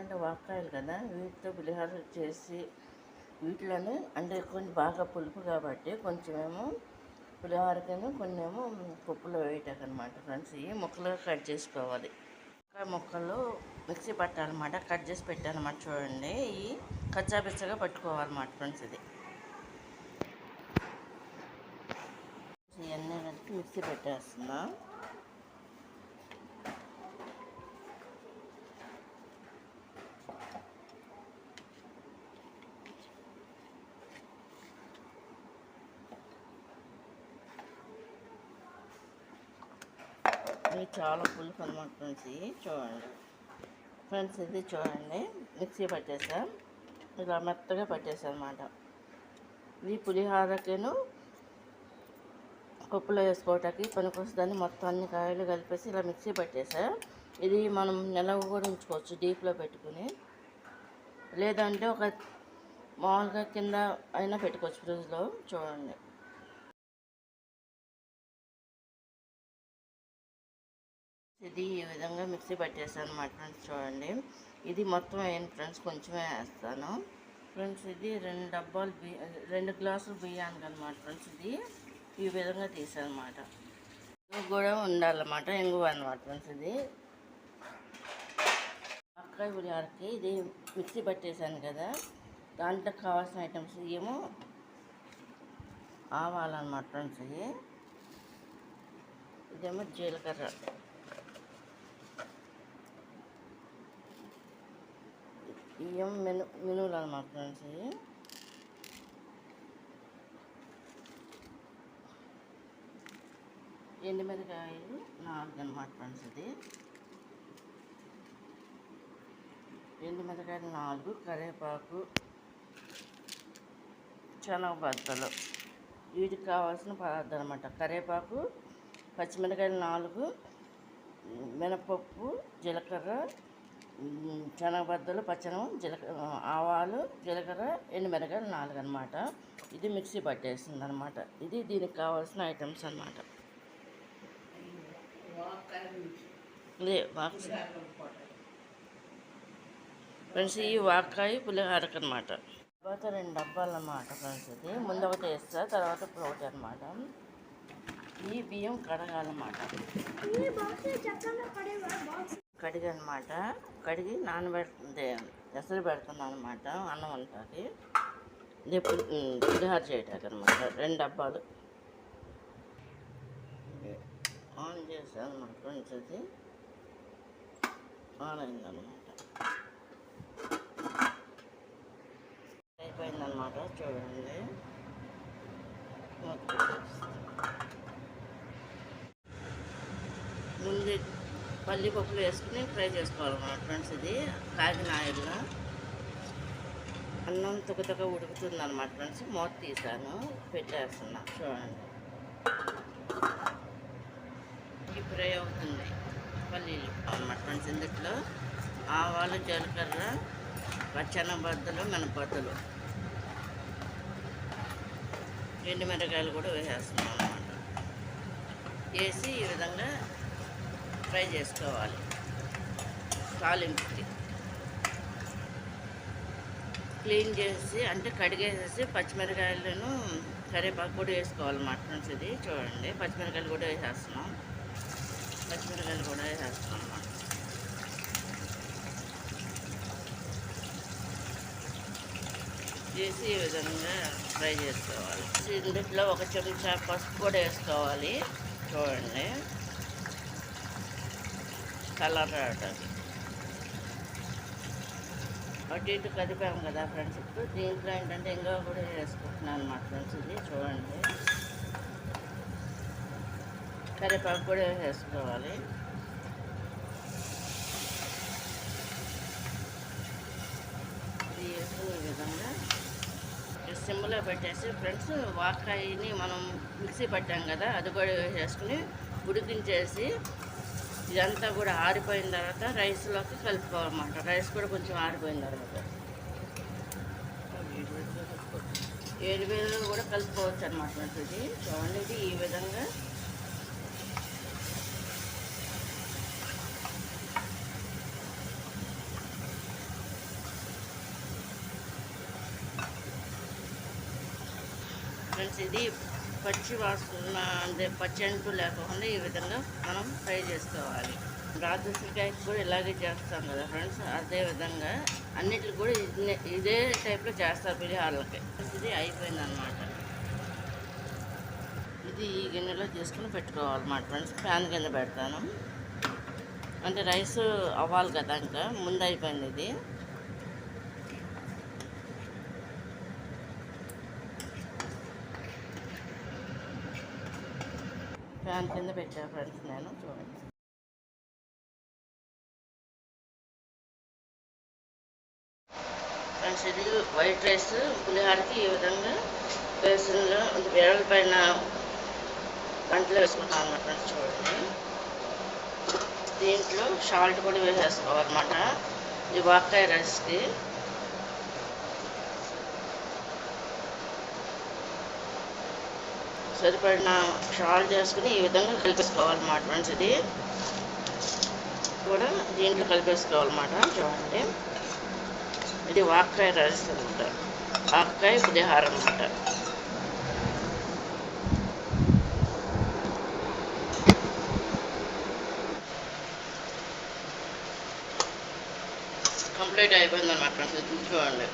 ఏంటంటే వాక్కాయలు కదా, వీటితో పులిహోర చేసి వీటిలోనే అంటే కొంచెం బాగా పులుపు కాబట్టి కొంచెమేమో పులిహోరకేమో కొన్ని ఏమో పప్పులో వేయటానికి అనమాట ఫ్రెండ్స్. ఇవి ముక్కలుగా కట్ చేసుకోవాలి. ముక్కలు మిక్సీ పట్టాలన్నమాట, కట్ చేసి పెట్టానమాట. చూడండి, ఇవి కచ్చాపిచ్చగా పట్టుకోవాలన్నమాట ఫ్రెండ్స్. ఇవన్నీ కలిపి మిక్సీ పెట్టేస్తున్నా. ఇది చాలా పులుపు అనమాట ఫ్రెండ్స్. చూడండి ఫ్రెండ్స్, ఇది చూడండి మిక్సీ పట్టేసా, ఇలా మెత్తగా పట్టేసా అనమాట. ఇది పులిహోరకేను పప్పులో వేసుకోవటానికి పనికొస్తుందని మొత్తం అన్ని కాయలు కలిపేసి ఇలా మిక్సీ పట్టేసా. ఇది మనం నిలవ కూడా ఉంచుకోవచ్చు డీప్లో పెట్టుకుని, లేదంటే ఒక మామూలుగా కింద అయినా పెట్టుకోవచ్చు ఫ్రిడ్జ్లో. చూడండి, ఇది ఈ విధంగా మిక్సీ పట్టేసాను అనమాట ఫ్రెండ్స్. చూడండి, ఇది మొత్తం వేయండి ఫ్రెండ్స్, కొంచెమే వేస్తాను ఫ్రెండ్స్. ఇది 2 గ్లాసులు బియ్యానికి అనమాట ఫ్రెండ్స్. ఇది ఈ విధంగా తీసానమాట. ఇంగువ కూడా ఉండాలన్నమాట, ఇంగువ అనమాట ఫ్రెండ్స్. ఇది అక్కాయ పులిహోరకి ఇది మిక్సీ పట్టేసాను కదా, దాంట్లో కావాల్సిన ఐటమ్స్ ఏమో ఆవాలన్నమాట ఫ్రెండ్స్. ఇదేమో జీలకర్ర, ఇవేమో మినువులు అనమాట ఫ్రెండ్స్. ఎండుమిరకాయలు 4 అనమాట ఫ్రెండ్స్. ఎండుమిరకాయలు 4, కరివేపాకు, శనగబద్దలు, వీటికి కావాల్సిన పదార్థాలు అనమాట. కరివేపాకు, పచ్చిమిరకాయలు 4, మినపప్పు, జీలకర్ర, శనగబద్దలు, ఆవాలు, జీలకర్ర, ఎండుమిరకాయలు 4 అనమాట. ఇది మిక్సీ పట్టేసింది అనమాట. ఇది దీనికి కావాల్సిన ఐటమ్స్ అనమాట. ఫ్రెండ్స్, ఈ వాక్కాయ పులిహోరకు అనమాట. తర్వాత 2 డబ్బాలు అన్నమాట ఫ్రెండ్స్. ఇది ముందు ఒకటి వేస్తా, తర్వాత ఇప్పుడు ఒకటి అనమాట. ఈ బియ్యం కడగాలన్నమాట. కడిగనమాట, కడిగి నానబెడుతుంది, ఎసరు పెడుతుంది అనమాట అన్నం వంటకి. ఇది పులిహోర చేయటానికి అనమాట. 2 డబ్బాలు ఆన్ చేసాను అనమాట ఫ్రెండ్స్. అది ఆన్ అయిందనమాట, అయిపోయిందనమాట. చూడండి, ముందు పల్లిపప్పులు వేసుకుని ఫ్రై చేసుకోవాలన్నమాట ఫ్రెండ్స్. ఇది కాగిన ఆయిల్లో అన్నం తుకతుక ఉడుకుతుంది అనమాట ఫ్రెండ్స్. మూత తీసాను, పెట్టేస్తున్నా. చూడండి, ఈ ఫ్రై అవుతుంది పల్లీలు అనమాట ఫ్రెండ్స్. ఇందులో ఆవాలు, జీలకర్ర, శనగబద్దలు, మినపబద్దలు, ఎండుమిరకాయలు కూడా వేసేస్తున్నాం అనమాట. వేసి ఈ విధంగా ఫ్రై చేసుకోవాలి. తాలింపుకి క్లీన్ చేసి అంటే కడిగేసేసి పచ్చిమిరకాయలను, కరివేపాకు కూడా వేసుకోవాలన్నమాట ఫ్రెండ్స్. ఇది చూడండి, పచ్చిమిరకాయలు కూడా వేసేస్తున్నాం అన్నమాట. చేసి ఈ విధంగా ఫ్రై చేసుకోవాలి. ఇందులో 1 చెంచా పసుపు కూడా వేసుకోవాలి. చూడండి, కలర్ రావడానికి. అటు ఇటు కదిపాము కదా ఫ్రెండ్స్. ఇప్పుడు దీంట్లో ఏంటంటే ఇంగువ కూడా వేసుకుంటున్నాను అన్నమాట ఫ్రెండ్స్. ఇది చూడండి, కరివేపాకు కూడా వేసుకోవాలి. ఈ విధంగా సిమ్లో పెట్టేసి ఫ్రెండ్స్, వాక్కాయని మనం మిక్సీ పట్టాం కదా, అది కూడా వేసేసుకుని ఉడికించేసి ఇదంతా కూడా ఆరిపోయిన తర్వాత రైస్లోకి కలుపుకోవాలన్నమాట. రైస్ కూడా కొంచెం ఆరిపోయిన తర్వాత వేడివేడిలో కూడా కలుపుకోవచ్చు అనమాట ఫ్రెండ్స్. ఇది చూడండి, ఇది ఈ విధంగా ఫ్రెండ్స్. ఇది పచ్చి వాసన అంటే పచ్చి అంటూ లేకుండా ఈ విధంగా మనం ఫ్రై చేసుకోవాలి. రాజస్థాన్కాయకి కూడా ఇలాగే చేస్తాం కదా ఫ్రెండ్స్, అదే విధంగా అన్నిటికి కూడా ఇదే టైప్లో చేస్తారు పులిహోరలకి. ఇది అయిపోయిందనమాట. ఇది ఈ గిన్నెలో చేసుకుని పెట్టుకోవాలన్నమాట ఫ్రెండ్స్. ప్యాన్ కింద పెడతాను, అంటే రైస్ అవ్వాలి కదా, ఇంకా ముందు అయిపోయింది ఇది. ప్యాన్ కింద పెట్టా ఫ్రెండ్స్ నేను, చూడండి. ఫ్రెండ్స్ ఇది వైట్ రైస్ పులిహోరకి ఈ విధంగా బేసన్లో వేరల పైన గంటలో వేసుకుంటాం అన్నమాట ఫ్రెండ్స్. చూడండి, దీంట్లో సాల్ట్ కూడా వేసేసుకోవాలన్నమాట ఈ వాక్కాయ రైస్కి. సరిపడిన సాల్ట్ చేసుకుని ఈ విధంగా కలిపేసుకోవాలన్నమాట ఫ్రెండ్స్. ఇది కూడా దీంట్లో కలిపేసుకోవాలన్నమాట. చూడండి, ఇది వాక్కాయ రైస్ అనమాట, వాక్కాయ పులిహోర అనమాట. కంప్లీట్ అయిపోయింది అనమాట ఫ్రెండ్స్. ఇది చూడండి,